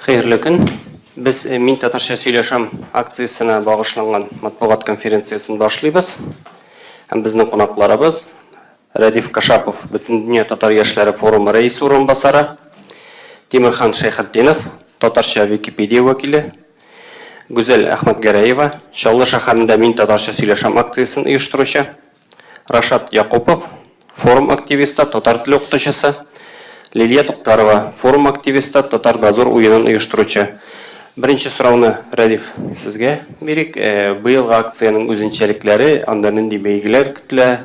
Хәерле көн. Без Мин татарча сөйләшәм акциясенә багышланган матбугат конференциясын башлыйбыз. Һәм безнең кунакларыбыз Радиф Кашапов, Бөтендөнья татар яшьләре форумы рәис урынбасары, Тимерхан Шәйхетдинов, татарча Википедия вәкиле, Гүзәл Әхмәтгәрәева, Чаллы шәһәрендә Мин татарча сөйләшәм акциясын оештыручы, Рашат Якупов, форум активисты, татар теле укытучысы, Лилия Туктарова, форум активисты, татар дозор уенын оештыручы. Беренче сорауны, Радиф, сезгә бирик. Быелгы акцияның үзенчәлекләре, анда нинди бәйгеләр көтелә,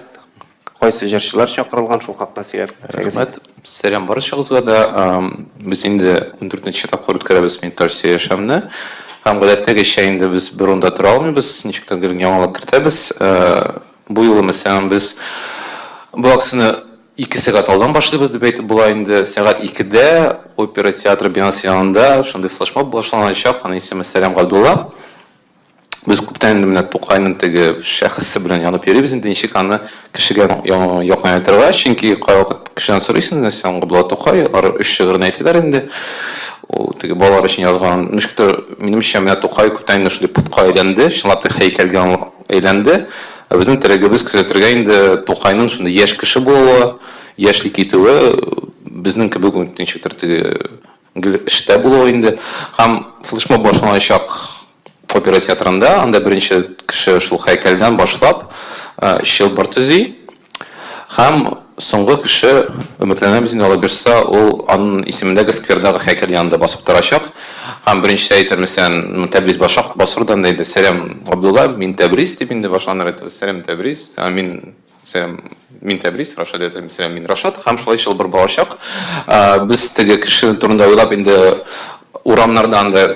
кайсы җырчылар чакырылган, шул хакта сөйләп. Рәхмәт. Сәлам барышыгызга да. Без инде 14нче тапкыр үткәрәбез Мин татарча сөйләшәмне. Һәм гадәттәгечә инде без бер урында тора алмыйбыз, ничектер яңалык кертәбез. Бу юлы мәсәлән без бу акцияны 2 сәгать алдан башлыйбыз дип әйтеп була инде. Сәгать 2дә опера театры бинасы янында шундый флешмоб башланачак. Аның исеме Сәлам Габдулла. Без күптән менә Тукайның теге шәхесе белән янып йөрибез инде. Ничек аны кешегә якын әйтергә, чөнки кайвакыт кешедән сорыйсың, Сәлам Габдулла Тукай, ар 3 шигырен әйтәләр инде. Ул теге балалар өчен язган. Ничектер минемчә менә Тукай күптән инде шундый путка әйләнде, чынлап та һәйкәлгә әйләнде. Безнең терәгебез күзәтергә инде Тукайның шундый яшь кеше булуы, яшьлек итүе, безнең кебек ничектер теге эштә булуы инде. Һәм флешмоб башланачак опера театрында, анда беренче кеше шул һәйкәлдән башлап чылбыр төзи. Һәм соңгы кеше өметләнәбез инде Алла бирсә, ул аның исемендәге сквердагы һәйкәл янында басып торачак. Һәм беренче әйтермесән Тәбриз басырдан да инде Сәлам Габдулла, Мин Тәбриз дип инде башланыр әйтә. Сәлам Тәбриз, Мин Тәбриз, Рашат әйтә, Сәлам Мин Рашат. Һәм шулай чылбыр балачак. Без теге кеше турында уйлап инде урамнардан да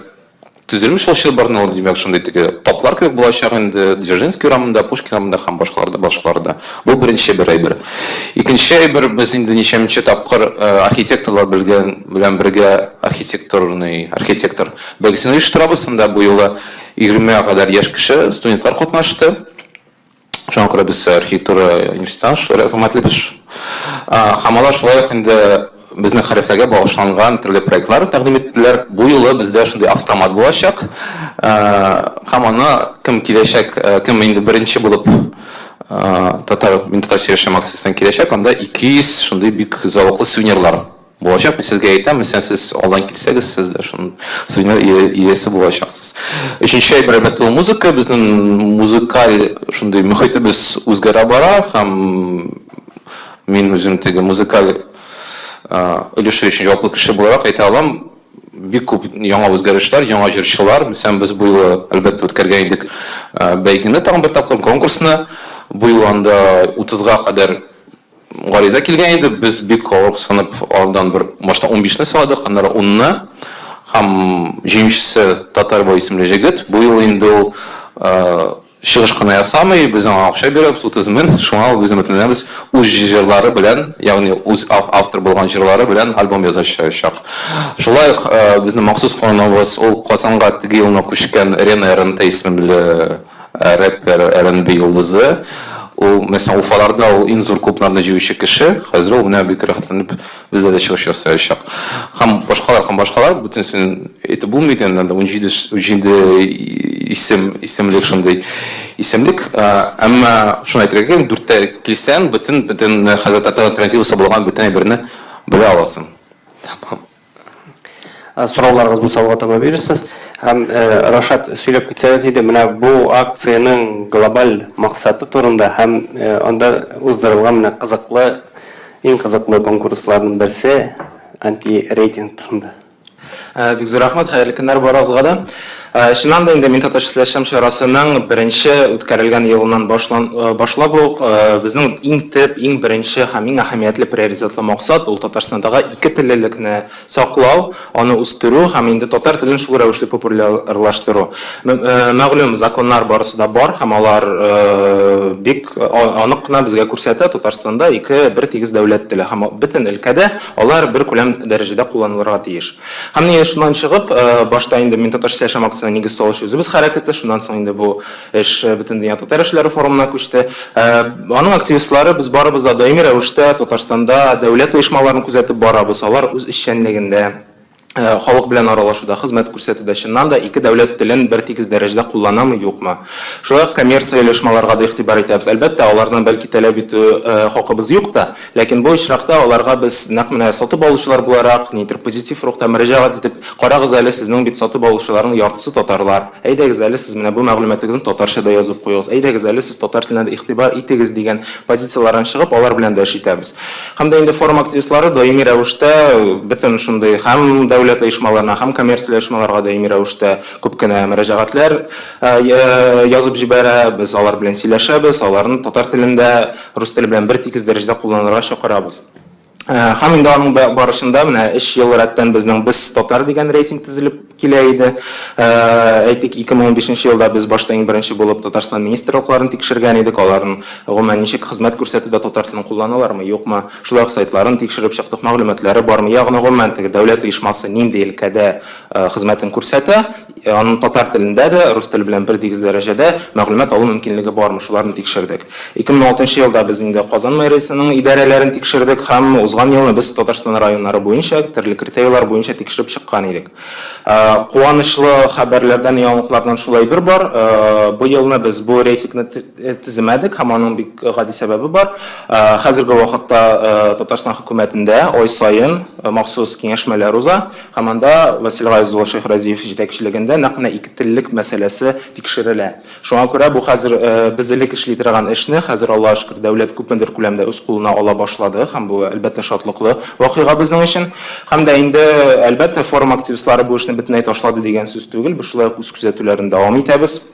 төзелмеш ул чылбырны, ул димәк шундый теге таплар кебек булачак инде Дзержинский урамында, Пушкин урамында һәм башкаларда. Бу беренче бер әйбер. Икенче әйбер, без инде ничәмче тапкыр архитекторлар белән бергә архитектор бәйгесен оештырабыз. Анда бу елда 20-гә кадәр яшь кеше, студентлар катнашты. Шуңа күрә без архитектура университетын рәхмәтлебез. Һәм алар шулай инде безнең хәрефләргә багышланган төрле проектлар тәкъдим иттеләр. Бу юлы бездә шундый автомат булачак. Һәм аны кем киләчәк, кем инде беренче булып Мин татарча сөйләшәм акциясенә киләчәк, анда 200 шундый бик зауыклы сувенирлар булачак. Мен сезгә әйтәм, мәсәлән, сез алдан килсәгез, сез дә шундый сувенир иясе булачаксыз. Өченче әйбер ул музыка. Безнең музыкаль шундый мөхитебез үзгәрә бара һәм мин үзем теге музыкаль өлеше өчен җаваплы кеше буларак әйтә алам. Бик күп яңа үзгәрешләр, яңа җырчылар. Мәсәлән, без бу юлы әлбәттә үткәргән идек бәйгене, тагын бер тапкыр конкурсны. Бу юлы анда 30-га кадәр гариза килгән иде. Без бик авыр санап алдан бер башта 15-не сайладык, аннары 10-ны. Һәм җиңүчесе Татар бай исемле җегет. Бу юлы инде ул чыгыш кына ясамый, без аңа акча бирәбез 30 мең. Шуңа без өметләнәбез үз җырлары белән, ягъни үз автор булган җырлары белән альбом язачак. Шулай безнең махсус коныбыз ул Казанга теге елны күчкән Рена РНТ исемле рэпер R&B йолдызы. Ул мәсәлән Уфаларда ул иң зур клубларны җыючы кеше. Хәзер ул менә бик рәхәтләнеп бездә дә чыгыш ясаячак. Һәм башкалар бөтенсен әйтеп булмый инде, анда 17 исемлек шундый исемлек. Әмма шуны әйтергә, 4тә килсәң, бөтен хәзер татар альтернативасы булган бөтен әйберне белә аласың. Тамам. Сорауларыгыз булса алга таба бирерсез. Һәм Рашат сөйләп китсәгез иде, менә бу акцияның глобаль максаты турында һәм анда уздырылган менә иң кызыклы конкурсларның берсе анти-рейтинг турында. Бик зур рәхмәт, хәерле көннәр барыгызга да. Чыннан да инде Мин татарча сөйләшәм чарасының беренче үткәрелгән елыннан башлап ук безнең иң төп, иң беренче һәм иң әһәмиятле приоритетлы максат ул Татарстандагы ике теллелекне саклау, аны үстерү һәм инде татар телен шул рәвешле популярлаштыру. Мәгълүм законнар барысы да бар һәм алар бик анык кына безгә күрсәтә. Татарстанда бер тигез дәүләт теле һәм бөтен өлкәдә алар бер күләм дәрәҗәдә кулланылырга тиеш. Һәм ни шуннан чыгып, башта инде Мин татарча сөйләшәм нигез салышу үзебез хәрәкәте, шуннан соң инде бу эш Бөтендөнья татар эшләре форумына күчте. Аның активистлары без барыбыз да даими рәвештә Татарстанда дәүләт оешмаларын күзәтеп барабыз. Алар үз эшчәнлегендә халык белән аралашуда, хезмәт күрсәтүдә чыннан да ике дәүләт телен бер тигез дәрәҗәдә кулланамы, юкмы. Шулай ук коммерция оешмаларга да игътибар итәбез. Әлбәттә, алардан бәлки таләп итү хакыбыз юк та, ләкин бу очракта аларга без нәкъ менә сатып алучылар буларак, нидер позитив рухта мөрәҗәгать итеп, карагыз әле сезнең бит сатып алучыларның яртысы татарлар. Әйдәгез әле сез менә бу мәгълүматыгызны татарчада язып куегыз. Әйдәгез әле сез татар теленә игътибар итегез дигән позициялардан чыгып, алар белән дә эш итәбез. Һәм дә инде форум активистлары даими рәвештә бөтен шундый һәм дәүләт оешмаларына һәм коммерция оешмаларга даими рәвештә күп кенә мөрәҗәгатьләр язып җибәрә. Без алар белән сөйләшәбез, аларны татар телендә, рус теле белән бер тигез дәрәҗәдә кулланырга чакырабыз. Һәм инде аның барышында менә 3 ел рәттән безнең без татар дигән рейтинг төзелеп килә иде. Әйтик 2015 елда без башта иң беренче булып Татарстан министрлыкларын тикшергән идек. Аларның гомумән ничек хезмәт күрсәтүдә татар телен кулланалармы, юкмы, шулай ук сайтларын тикшереп чыктык, мәгълүматлары бармы, ягъни гомумән дәүләт оешмасы нинди өлкәдә хезмәтен күрсәтә, аның татар телендә дә, рус теле белән бер тигез дәрәҗәдә мәгълүмат алу мөмкинлеге бармы, шуларны тикшердек. 2016 елда без инде Казан мэриясенең идарәләрен тикшердек һәм узган елны без Татарстан районнары буенча, төрле критерийлар буенча тикшереп чыккан идек. Куанычлы хәбәрләрдән, яңалыклардан шулай бер бар. Бу елны без бу рейтингны төземәдек һәм аның бик гади сәбәбе бар. Хәзерге вакытта Татарстан хөкүмәтендә ай сайын махсус киңәшмәләр уза. Һәм анда Васил Гайзулла Шәйхразиев җитәкчелегендә нәкъ менә ике теллек мәсьәләсе тикшерелә. Шуңа күрә бу хәзер без элек эшли торган эшне хәзер Аллаһка шөкер дәүләт күпмедер күләмдә үз кулына ала башлады һәм бу әлбәттә шатлыклы вакыйга безнең өчен. Һәм дә инде әлбәттә форум активистлары бу эшне бөтенләй ташлады дигән сүз түгел. Без шулай үз күзәтүләрен дәвам итәбез.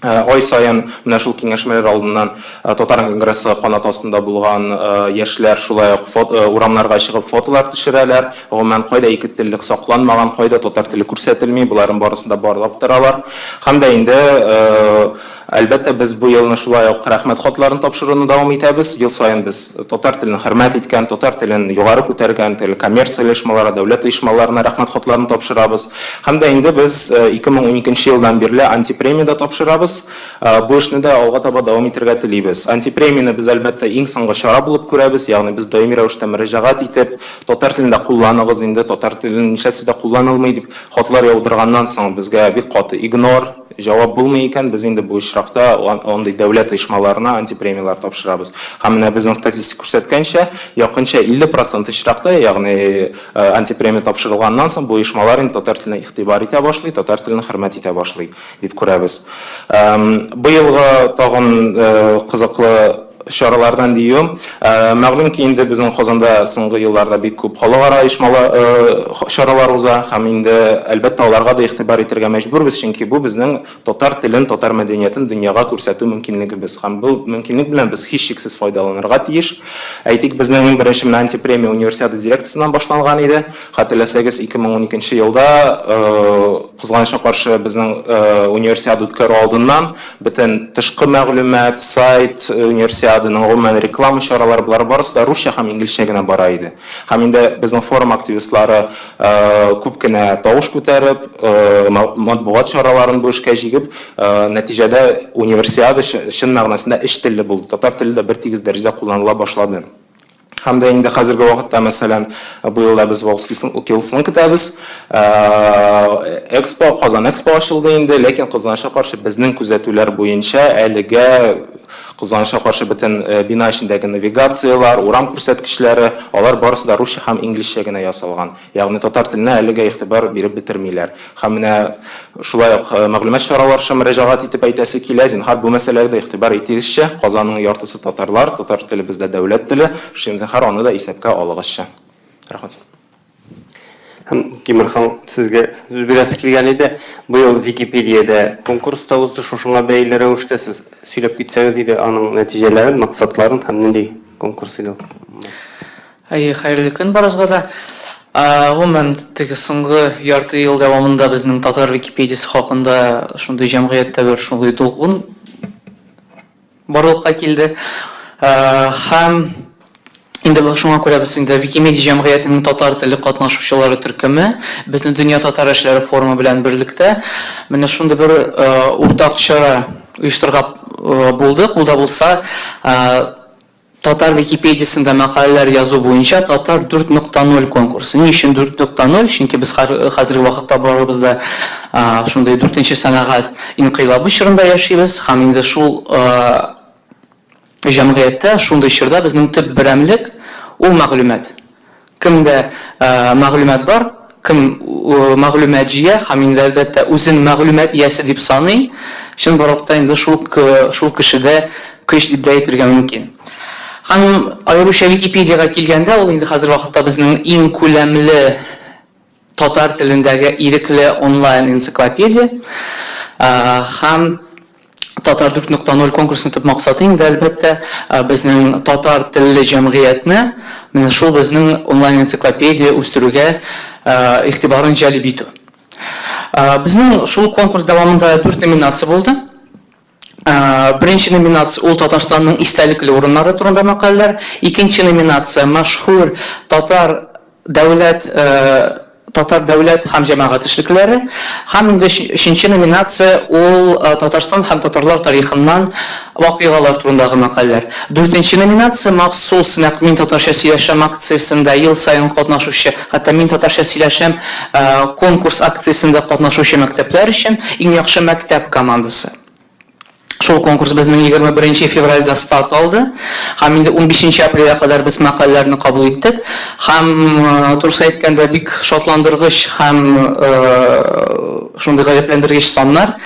Ай сайын менә шул киңәшмәләр алдыннан Татар конгрессы канат астында булган яшьләр шулай ук урамнарга чыгып фотолар төшерәләр. Гомумән кайда ике теллек сакланмаган, кайда татар теле күрсәтелми, буларын барысын да барлап торалар. Һәм дә инде әлбәттә без бу елны шулай ук рәхмәт хатларын тапшыруны дәвам итәбез. Ел сайын без татар телен хөрмәт иткән, татар телен югары күтәргән коммерция оешмалары, дәүләт оешмаларына рәхмәт хатларын тапшырабыз. Һәм дә инде без 2012 елдан бирле антипремия да тапшырабыз. Бу эшне дә алга таба дәвам итәргә телибез. Антипремияны без әлбәттә иң соңгы чара булып күрәбез, ягъни без даими рәвештә мөрәҗәгать итеп, татар телендә кулланыгыз, инде татар телен нишләп кулланылмый дип хатлар яудырганнан соң безгә бик каты игнор җавап булмый икән, без инде бу очракта андый дәүләт оешмаларына антипремиялар тапшырабыз. Һәм менә безнең статистик күрсәткәнчә, якынча 50% очракта, ягъни антипремия тапшырылганнан соң бу оешмалар инде татар теленә игътибар итә башлый, татар телен хөрмәт итә башлый дип күрәбез. Бу елгы тагын кызыклы чаралардан дию. Мәгълүм ки инде безнең Казанда соңгы елларда бик күп халыкара чаралар уза һәм инде әлбәттә аларга да игътибар итәргә мәҗбүрбез, чөнки бу безнең татар телен, татар мәдәниятен дөньяга күрсәтү мөмкинлегебез. Һәм бу мөмкинлек белән без һичшиксез файдаланырга тиеш. Әйтик, безнең иң беренче антипремия универсиада дирекциясеннән башланган иде. Хәтерләсәгез, 2012 елда кызганычка каршы безнең универсиада үткәрү алдыннан бөтен тышкы мәгълүмат, сайт, универсиада гомумән реклама чаралары булар барысы да русча һәм инглизчә генә бара иде. Һәм инде безнең форум активистлары күп кенә тавыш күтәреп, матбугат чараларын бу эшкә җигеп, нәтиҗәдә универсиада чын мәгънәсендә эш теле булды. Татар теле дә бер тигез дәрәҗәдә кулланыла башлады. Һәм дә инде хәзерге вакытта, мәсәлән, бу елда без Волжскийсын көтәбез. Экспо, Казан Экспо ачылды инде, ләкин кызганычка каршы безнең күзәтүләр буенча әлегә кызганычка каршы бөтен бина эчендәге навигациялар, урам күрсәткечләре, алар барысы да русча һәм инглизчә генә ясалган. Ягъни татар теленә әлегә игътибар биреп бетермиләр. Һәм менә шулай ук мәгълүмат чаралары мөрәҗәгать итеп әйтәсе килә, зинһар бу мәсьәләгә игътибар итегезчә. Казанның яртысы татарлар, татар теле бездә дәүләт теле, зинһар аны да исәпкә алыгызча. Рәхмәт. Тимерхан, сезгә сүз бирәсе килгән иде. Бу ел Википедиядә конкурста узды, шушыңа бәйле рәвештә сез сөйләп китсәгез иде аның нәтиҗәләрен, максатларын һәм нинди конкурс иде. Хәерле көн барыгызга да. Гомумән теге соңгы ярты ел дәвамында безнең татар Википедиясы хакында шундый җәмгыятьтә бер шундый дулкын барлыкка килде. Һәм инде шуңа күрә без инде Википедия җәмгыятенең татар теле катнашучылары төркеме бөтен дөнья татар эшләре форумы белән берлектә менә шундый бер уртак чара оештырга булды. Ул да булса Татар Википедиясында мәкаләләр язу буенча Татар 4.0 конкурсы. Ни өчен 4.0? Чөнки без хәзерге вакытта барыбызда шундый 4нче сәнәгать инкыйлабы чорында яшибез һәм инде шул җәмгыятьтә шундый чорда безнең төп берәмлек ул мәгълүмат. Кемдә мәгълүмат бар, кем мәгълүмат җыя һәм инде әлбәттә үзен мәгълүмат иясе дип саный, чын барлыкта инде шул кешедә көч дип дә әйтергә мөмкин. Һәм аеруча Википедияга килгәндә, ул инде хәзер вакытта безнең иң күләмле татар телендәге ирекле онлайн энциклопедия. Һәм Татар 4.0 конкурсының төп максаты инде әлбәттә безнең татар телле җәмгыятьне менә шул безнең онлайн энциклопедия үстерүгә игътибарын җәлеп итү. Безнең шул конкурс дәвамында 4 номинация булды. Birinci номинация ул Татарстанның истәлекле урыннары турында мәкаләләр, икенче номинация мәшһүр татар дәүләт һәм җәмәгать эшлекләре, һәм инде өченче номинация ул Татарстан һәм татарлар тарихыннан вакыйгалар турындагы мәкаләләр. Дүртенче номинация махсус нәкъ мин татарча сөйләшәм акциясендә ел саен катнашучы, хәтта мин татарча сөйләшәм конкурс акциясендә катнашучы мәктәпләр өчен иң яхшы мәктәп командасы. Шул конкурс безнең 21 февральдә старт алды. Һәм инде 15 апрельгә кадәр без мәкаләләрне кабул иттек. Һәм турысы әйткәндә бик шатландыргыч һәм шундый гаҗәпләндергеч саннар.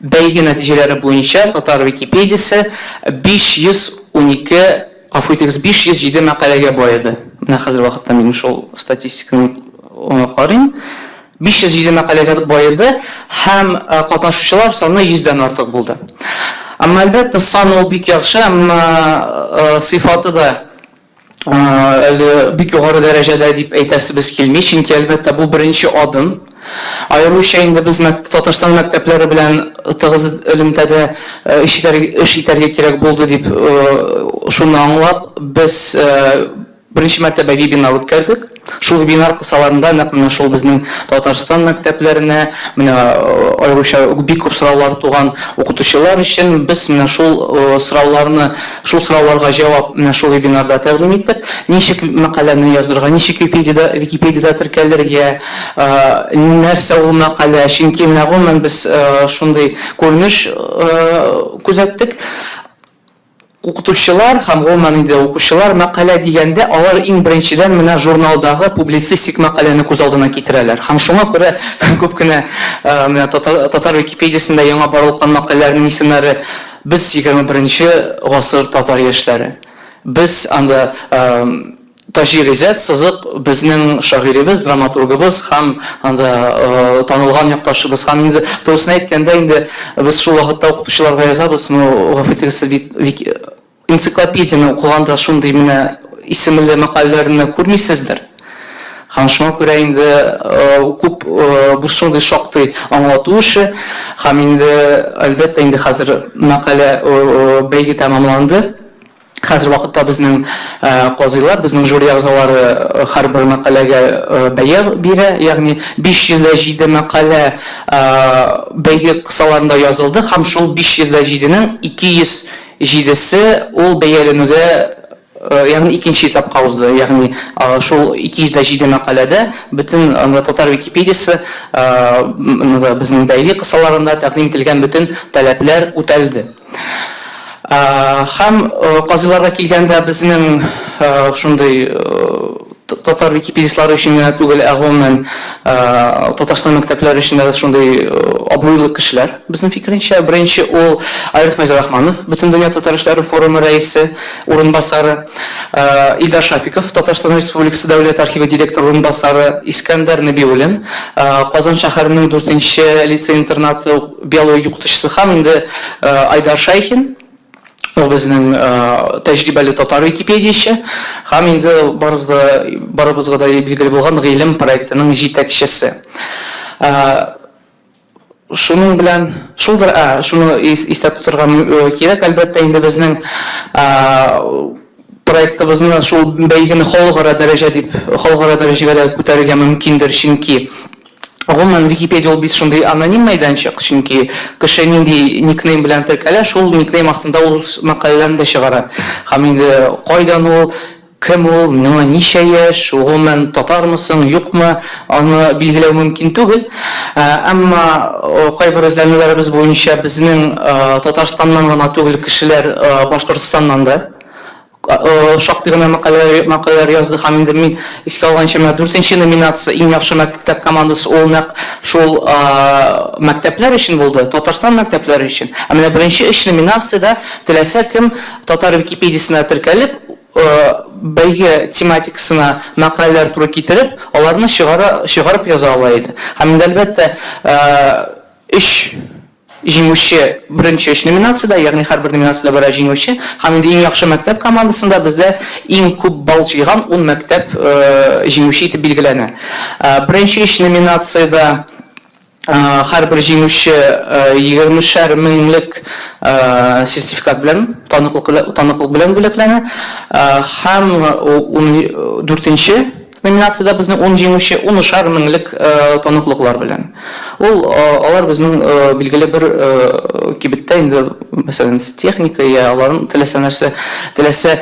Бәйге нәтиҗәләре буенча Татар Википедиясе 512, гафу итегез, 507 мәкаләгә баеді. Менә хәзер вакытта мин шул статистиканы карыйм. 507 мәкаләгә баеді һәм катнашучылар саны 100дән артык булды. Әмма әлбәттә саны ул бик яхшы, әмма сыйфаты да бик югары дәрәҗәдә дип әйтәсебез килми, чөнки әлбәттә бу беренче адым. Аеруча инде без Татарстан мәктәпләре белән тыгыз элемтәдә эш итәргә кирәк булды дип шуны аңлап, без беренче мәртәбә вебинар үткәрдек. Шул вебинар кысаларында нәкъ менә шул безнең Татарстан мәктәпләренә, менә аеруча бик күп сораулар туган укытучылар өчен без менә шул сорауларга җавап менә шул вебинарда тәкъдим иттек. Ничек мәкаләне язырга, ничек Википедияда теркәлергә, нәрсә ул мәкалә, чөнки менә гомумән без шундый күренеш күзәттек. Укытучылар һәм гомумән инде укучылар мәкалә дигәндә алар иң беренчедән менә журналдагы публицистик мәкаләне күз алдына китерәләр. Һәм шуңа күрә күп кенә менә Татар Википедиясендә яңа барылган мәкаләләрнең исемнәре без 21 гасыр татар яшьләре. Без анда Тажир Иззәт сызык безнең шагыйребез, драматургыбыз һәм анда танылган якташыбыз. Һәм инде турысын әйткәндә инде без шул вакытта укытучыларга язабыз, гафу итегез, энциклопедияны укыганда шундый менә исемле мәкаләләрне күрмисездер. Һәм шуңа күрә инде күп бу шундый шактый аңлату эше. Һәм инде әлбәттә инде хәзер мәкалә бәйге тәмамланды. Хәзер вакытта безнең казыйлар, безнең жюри әгъзалары һәрбер мәкаләгә бәя бирә, ягъни 507 мәкалә бәйге кысаларында язылды һәм шул 507-нең 207-се ул бәяләнүгә, ягъни икенче этапка узды. Ягъни шул 207 мәкаләдә бөтен Татар Википедиясы безнең бәйге кысаларында тәкъдим ителгән бөтен таләпләр үтәлде. Һәм казыйларга килгәндә безнең шундый татар википедистлары өчен генә түгел, гомумән Татарстан мәктәпләре өчен дә шундый абруйлы кешеләр. Безнең фикеренчә, беренче ул Айрат Файзрахманов, Бөтен дөнья татар эшләре форумы рәисе, урынбасары, Илдар Шафиков, Татарстан Республикасы Дәүләт архивы директоры урынбасары, Искәндәр Нәбиуллин, Казан шәһәренең 4нче лицей-интернаты биология укытучысы һәм инде Айдар Шайхин. Ул безнең тәҗрибәле татар википедияче һәм инде барыбызга да билгеле булган гыйлем проектының җитәкчесе. Шуның белән шуны истә тотырга кирәк, әлбәттә инде безнең проектыбызны шул бәйгене халыкара дәрәҗәгә күтәрергә мөмкиндер, чөнки Гоман Википедия ул бит шундый аноним мәйданчык, чөнки кеше нинди никнейм белән теркәлә, шул никнейм астында ул мәкаләләрен дә чыгара. Һәм инде кайдан ул, кем ул, миңа ничә яшь, гомумән татармысың, юкмы, аны билгеләү мөмкин түгел. Әмма кайбер эзләнүләребез буенча безнең Татарстаннан гына түгел кешеләр Башкортстаннан да шактый гына мәкаләләр язды һәм инде мин искә алганча 4нче номинация иң яхшы мәктәп командасы ул нәкъ шул мәктәпләр өчен булды, Татарстан мәктәпләре өчен. Ә менә беренче 3 номинациядә теләсә кем татар Википедиясенә теркәлеп, бәйге тематикасына мәкаләләр туры китереп, аларны чыгарып яза ала иде. Һәм инде әлбәттә 3 җиңүче беренче 3 номинациядә, ягъни һәрбер номинациядә бер җиңүче, һәм инде иң яхшы мәктәп командасында бездә иң күп балл җыйган 10 мәктәп җиңүче итеп билгеләнә. Беренче 3 номинациядә һәрбер җиңүче 20,000 меңлек сертификат белән, таныклык белән бүләкләнә. Һәм 4нче номинациядә безнең 10 җиңүче 10,000 меңлек таныклыклар белән. Алар безнең билгеле бер кибеттә инде, мәсәлән, техника я аларның теләсә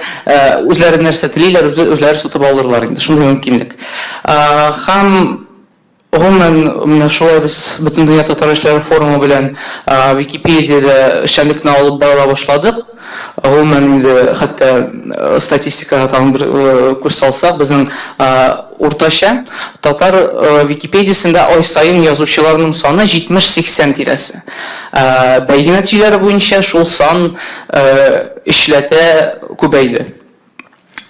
үзләре нәрсә телиләр, үзләре сатып алырлар инде, шундый мөмкинлек. Һәм гомумән менә шулай без бөтен дөнья татар эшләре форумы белән Википедиядә эшчәнлекне алып бара башладык. Гомумән инде хәтта статистикага тагын бер күз салсак, безнең уртача татар Википедиясендә ай сайын язучыларның саны 70-80 тирәсе. Бәйге нәтиҗәләре буенча шул сан эшләтә күбәйде.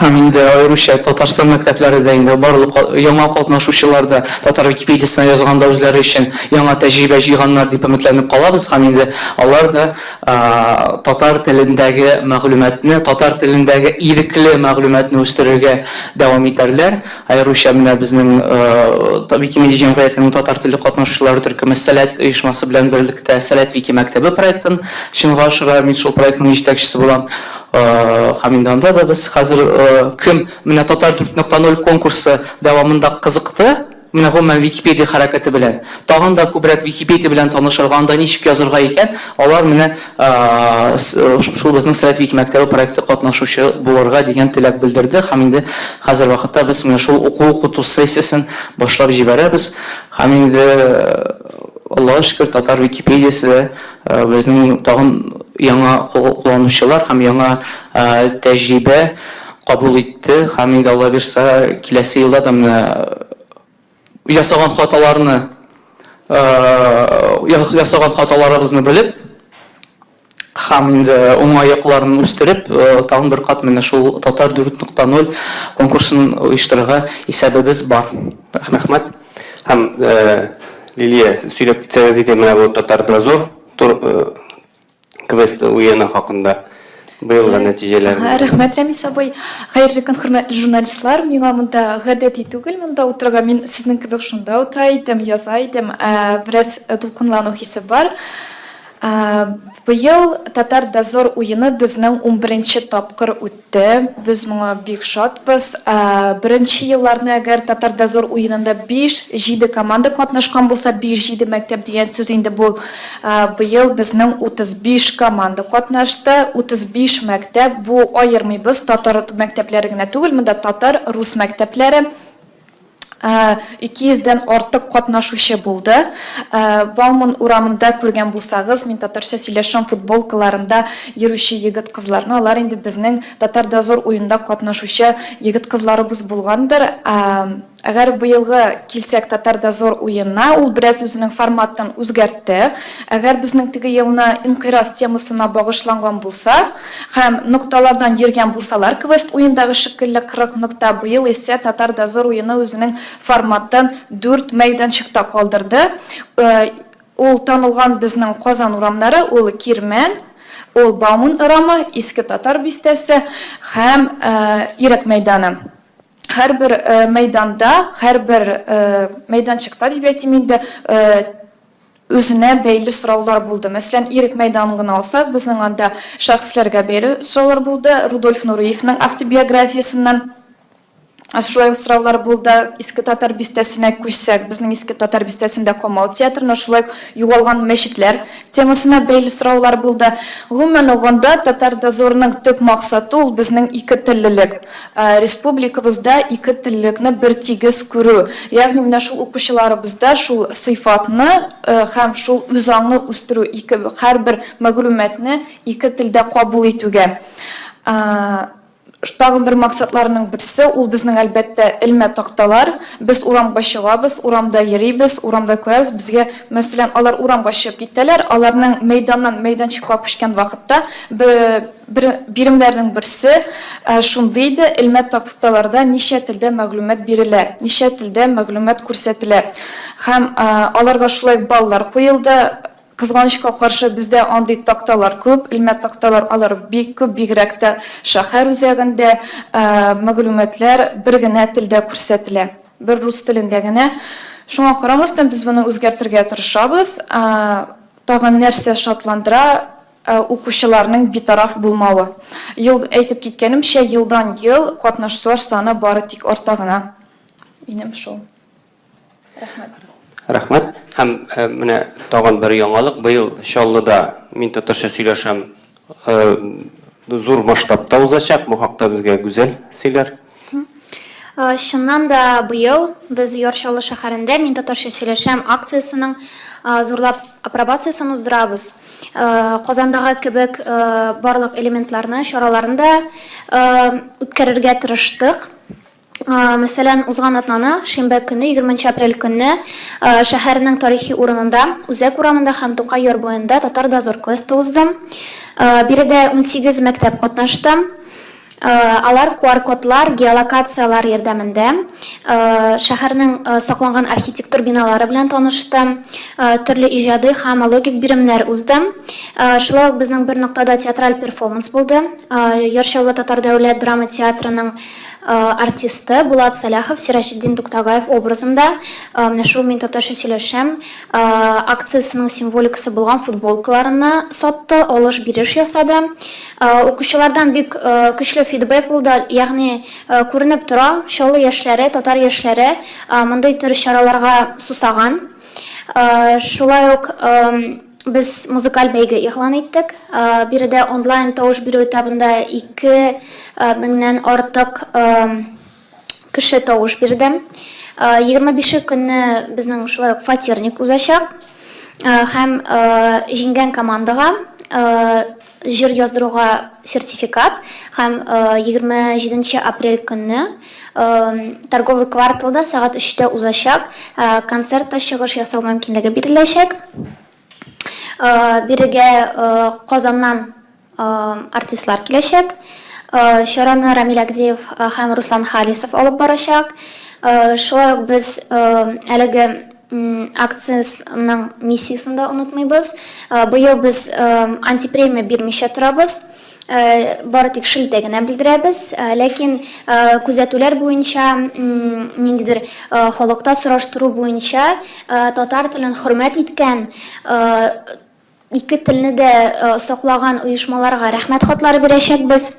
Һәм инде аеруча Татарстан мәктәпләре дә инде барлык яңа катнашучылар да татар Википедиясенә язганда үзләре өчен яңа тәҗрибә җыйганнар дип өметләнеп калабыз. Һәм инде алар да татар телендәге мәгълүматны, татар телендәге ирекле мәгълүматны үстерергә дәвам итәрләр. Аеруча менә безнең Викимедия җәмгыятенең татар теле катнашучылары төркеме Сәләт оешмасы белән берлектә Сәләт Вики мәктәбе проектын чынга ашыра, мин шул проектның җитәкчесе булам. Һәм инде анда да без хәзер кем менә Татар 4.0 конкурсы дәвамында кызыкты, менә гомумән Википедия хәрәкәте белән. Тагын да күбрәк Википедия белән танышырга, анда ничек язырга икән, алар менә шул безнең Сәләт Вики мәктәбе проекты катнашучы булырга дигән теләк белдерде. Һәм инде хәзер вакытта без менә шул укыту сессиясын башлап җибәрәбез. Һәм инде Аллаһка шөкер татар Википедиясе безнең тагын яңа кулланучылар һәм яңа тәҗрибә кабул итте. Һәм инде Алла бирсә, киләсе елда да менә ясаган хаталарыбызны белеп, һәм инде уңайлыкларын үстереп, тагын бер кат менә шул Татар 4.0 конкурсын оештырырга исәбебез бар. Рәхмәт. Һәм Лилия, сөйләп китсәгез иде менә бу Татар Дозор квест уены хакында быелгы нәтиҗәләр. Рәхмәт, Рәмис абый. Хәерле көн, хөрмәтле журналистлар. Миңа монда гадәти түгел, монда утырырга мин сезнең кебек шунда утыра идем, яза идем. Бераз дулкынлану хисе бар. Быел Татар Дозор уены безнең 11нче тапкыр үтте. Без моңа бик шатбыз. Беренче елларны әгәр Татар Дозор уенында 5-7 команда катнашкан булса, 5-7 мәктәп дигән сүз инде бу. Быел безнең 35 команда катнашты, 35 мәктәп. Бу аермыйбыз татар мәктәпләре генә түгел, монда татар, рус мәктәпләре 200-дән артык катнашучы булды. Бауман урамында күргән булсагыз, мин татарча сөйләшәм футболкаларында йөрүче егет кызларны, алар инде безнең Татар Дозор уенда катнашучы егет кызларыбыз булгандыр. Әгәр быелгы килсәк Татар Дозор уенына, ул бераз үзенең форматын үзгәртте. Әгәр безнең теге елны инкыйраз темасына багышланган булса, һәм нокталардан йөргән булсалар, квест уендагы шикелле 40 нокта, быел исә Татар Дозор уены үзенең форматтан 4 мәйданчыкта калдырды. Ул танылган безнең Казан урамнары, ул Кирмән, ул Бауман урамы, Иске Татар бистәсе һәм Ирек мәйданы. Һәрбер мәйданда, һәрбер мәйданчыкта дип әйтим инде үзенә бәйле сораулар булды. Мәсәлән, Ирек мәйданын гына алсак, безнең анда шәхесләргә бәйле сораулар булды. Рудольф Нуриевның автобиографиясыннан Шулай сұраулар булды, иске татар бистесіне күшсәк, біздің иске татар бистесінде Камал театрына шулай югалган мәчетләр темасына бәйле сұраулар булды. Гомумән алганда татар дозорының төп максаты ул безнең ике теллелек. Республикабызда ике теллекне бер тигез күрү. Ягъни менә шул укучыларыбызда шул сыйфатны һәм шул үзаңны үстерү, һәрбер мәгълүматны ике телдә кабул итүгә. Тагын бер максатларының берсе ул безнең әлбәттә илме такталар. Без урамга чыгабыз, урамда йөрибез, урамда күрәбез. Безгә мәсәлән алар урамга чыгып китәләр, аларның мәйданчыкка күчкән вакытта биремнәрнең берсе шундый иде, илме такталарда ничә телдә мәгълүмат бирелә, ничә телдә мәгълүмат күрсәтелә. Һәм аларга шулай баллар куелды. Кызганычка каршы бездә андый такталар күп, илме такталар алар бик күп, бигрәк тә шәһәр үзәгендә мәгълүматлар бер генә телдә күрсәтелә, бер рус телендә генә. Шуңа карамастан без моны үзгәртергә тырышабыз. Тагын нәрсә шатландыра укучыларның битараф булмавы. Ел әйтеп киткәнемчә, елдан ел катнашучылар саны бары тик арта гына. Минем шул. Рәхмәт. Рәхмәт. Һәм менә тагын бер яңалык. Быел Чаллыда мин татарча сөйләшәм зур масштабта узачак. Бу хакта безгә Гүзәл сөйләр. Шуннан да быел без Чаллы шәһәрендә мин татарча сөйләшәм акциясының зурлап апробациясын уздырабыз. Казандагы кебек барлык элементларны, чараларында үткәрергә тырыштык. Мәсәлән, узган атнаны шимбә көнне 20 апрель көнне шәһәрнең тарихи урынында, Үзәк урамында һәм Тукай яр буенда татар дозор квесты узды. Биредә 18 мәктәп катнашты. Алар QR-кодлар, геолокациялар ярдәмендә шәһәрнең сакланган архитектур биналары белән танышты. Төрле иҗади һәм логик биремнәр узды. Шулай ук безнең бер ноктада театраль перформанс булды. Чаллы татар дәүләт драма театрының артисты Булат Саляхов, Сираҗетдин Туктагаев образында менә шул мин татарча сөйләшәм акциясының символикасы булган футболкаларны сатты, алыш-биреш ясады. Укучылардан бик көчле фидбэк булды, ягъни күренеп тора, Чаллы яшьләре, татар яшьләре мондай төр чараларга сусаган. Шулай ук без музыкаль бәйге игълан иттек. Биредә онлайн тавыш бирү этабында 2000 артык кеше тавыш бирде. 25 көнне безнең шулай ук фатирник узачак. Һәм җиңгән командага җыр яздыруга сертификат һәм 27 апрель көнне торговый кварталда сәгать 3-тә узачак концертта чыгыш ясау мөмкинлеге биреләчәк. Бирегә Казаннан артистлар киләчәк. Чараны Рамил Агдеев һәм Руслан Халисов алып барачак. Шулай ук без әлеге акциясының миссиясын да онытмыйбыз. Быел без антипремия бирмичә торабыз. Бары тик шелтә генә белдерәбез, ләкин күзәтүләр буенча, ниндидер халыкта сораштыру буенча татар телен хөрмәт иткән, ике телне дә саклаган оешмаларга рәхмәт хатлары бирәчәкбез.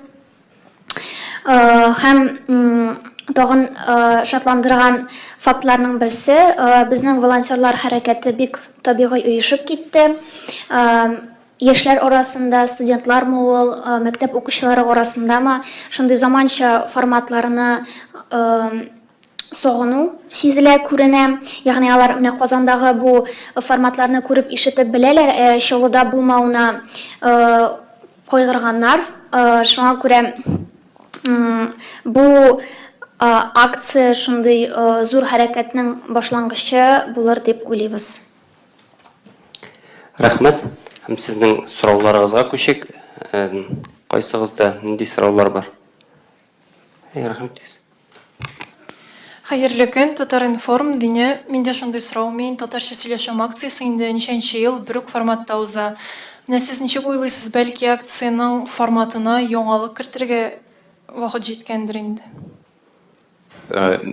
Һәм тагын шатландырган фактларның берсе, безнең волонтерлар хәрәкәте бик табигый оешып китте. Яшьләр арасында, студентлар мул, мәктәп укучылары арасындамы шундый заманча форматларны сагыну сизелә, күренә. Ягъни алар менә Казандагы бу форматларны күреп, ишетеп беләләр, Чаллыда булмауына кайгырганнар. Шуңа күрә бу акция шундый зур хәрәкәтнең башлангычы булыр дип уйлыйбыз. Рәхмәт. Һәм сезнең сорауларыгызга күчек. Кайсыгызда нинди сораулар бар? Рәхмәт. Хәерле көн, Татар информ дине. Миндә шундый сорау, мин татарча сөйләшәм акциясе инде ничәнче ел бер үк форматта уза. Менә сез ничек уйлыйсыз, бәлки акцияның форматына яңалык кертергә вакыт җиткәндер инде?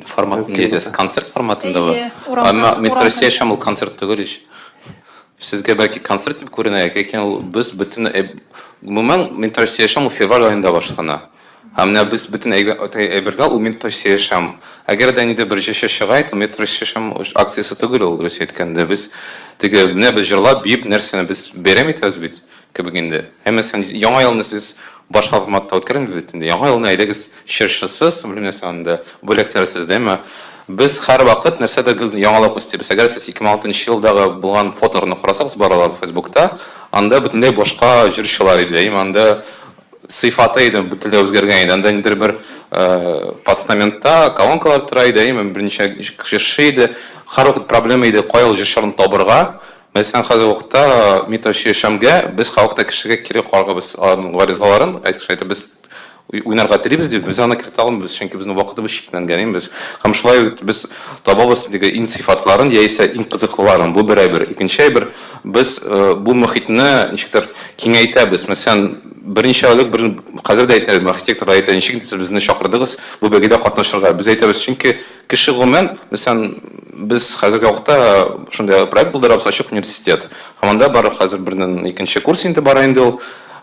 Формат нидә? Концерт форматындабы? Әмма мин татарча сөйләшәм, ул концерт түгел ич. Сезгә бәлки концерт дип күренә, ләкин ул без бөтен гомумән мин татарча сөйләшәм, ул февраль аенда башлана. Hamna biz bütün eberda u min taşıyışam. Agar da nide bir jeşe şagayt, u taşıyışam aksiyası tugul olur etkende biz. Tege ne biz jırlap bip nersene biz beremit özbit kebiginde. Hem sen yaڭa yılını siz başka formatta ötkerim bitinde. Yaڭa yılını aydagız şirşəsiz, bilmesende bölektersiz değil mi? Biz her vakit nersede yaڭalap isteybiz. Agar siz 2006 yıldağı bulgan fotolarını qarasaqız baralar Facebook'ta, anda bütünlüğü başka jirşılar idi. Anda sıfatı idi, bütünlüğü özgergen idi. Anda nedir bir postamenta kolonkalar turaydı, birinci jirşıydı. Her vakit problemiydi, koyal jirşarını tabırga. Mesela hazır vakitte mitaşı yaşamga, biz her vakit kişiye kiri qarga biz varizalaарын, aytışaydı biz uynarga тирибиз deyip biz ana kirtalım biz çünkü bizim vaqtımız şekillengen biz. Hem şulay biz tababız dege in sıfatların yaisa in kızıqlıların bu bir. İkinci bir biz bu muhitni nişiktir kengaytamiz. Mesela birinchi aylık bir hazırda aytamiz arxitektor aytadi nişik siz bizni chaqırdınız bu belgede qatnaşırga. Biz aytamiz çünkü kişi gümen mesela biz hazırgi vaqtda şunday proyekt buldirabız açık universitet. Hamanda bar hazır birinin ikinci kurs indi barayındı ol.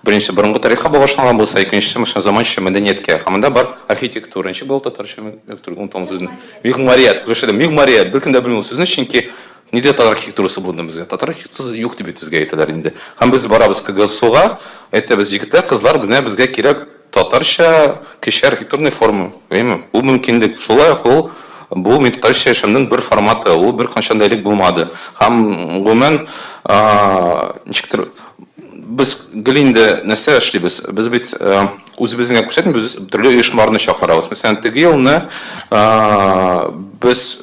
Birinci burunғы тарихқа bağışlanan болса, екіншісі машина заманшы мәдениетке. Хамында бар архитектура. Неше болды татарша ұмытамыз өзін. Мегмарият, көшеде мегмарият. Bir күнде білмейміз өзін, çünkü неде татар архитектурасы болды бізге. Татар архитектурасы жоқ деп бізге айтылар инде. Хам біз барабыз кгсуға, айтабыз жігіттер, қызлар бізге керек татарша кеше архитектурный форма. Бұл мүмкіндік. Шулай ол бұл мен татарша yaşamның бір форматы, ол бір қаншандайлық болмады. Хам гүмен нешіктір biz gülünde nese işleybiz? Biz bit özümüzden koşatın biz türlü uyuşmalarını çağırırız. Mesela tegi yılını biz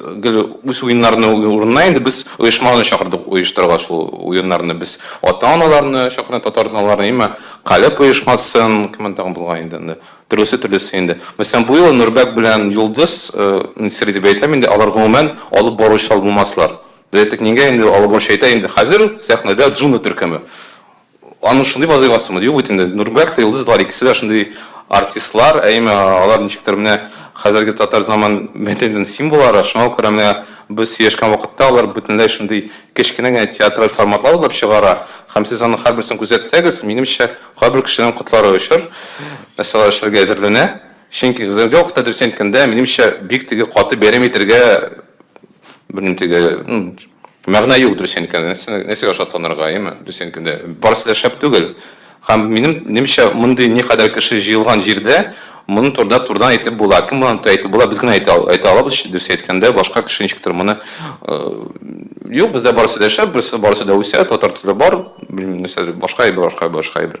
bu oyunlarını urunaydı biz uyuşmalarını çağırdık uyuşturga şu oyunlarını biz ota-analarını çağırdık tatarnalarını ama kalep uyuşmasın kimin tağın bulğaydı türlüsü indi. Mesela bu yıl Nurbek bilen Yıldız Nisreti beytem indi alar gumumen alıp barışal bulmaslar. Dedik nenge indi alıp barışayta indi. Hazır sahnede Cunu Türkemi. Анын шундай вазыйгасы мы дейбу битинде Нурбек та Йылдызлар икиси да шундай артистлар, эми алар ничектир мына хазыркы татар заман мәдениетинин символлары, шуңа көрө мына биз сөйлөшкөн убакытта алар бүтүнлөй шундай кичкене гана театраль форматлар алып чыгара. Һәм сиз аны һәр берсен күзәтсәгез, минемчә һәр бер кешенең котлары өчен мәсәлән эшләргә әзерләнә. Чөнки хәзерге вакытта дөрес әйткәндә, минемчә бик теге каты периметрга берним теге мәгънә юк дөрес әйткәндә. Нәрсәгә шатланырга, әйме? Дөрес әйткәндә. Барысы да шәп түгел. Һәм минемчә мондый никадәр кеше җыелган җирдә моны турдан әйтеп була. Кем моны әйтеп була? Без генә әйтә алабыз, дөрес әйткәндә, башка кеше ничектер моны юк, бездә барысы да шәп, барысы да үсә, татар теле бар, нәрсә башка әйбер.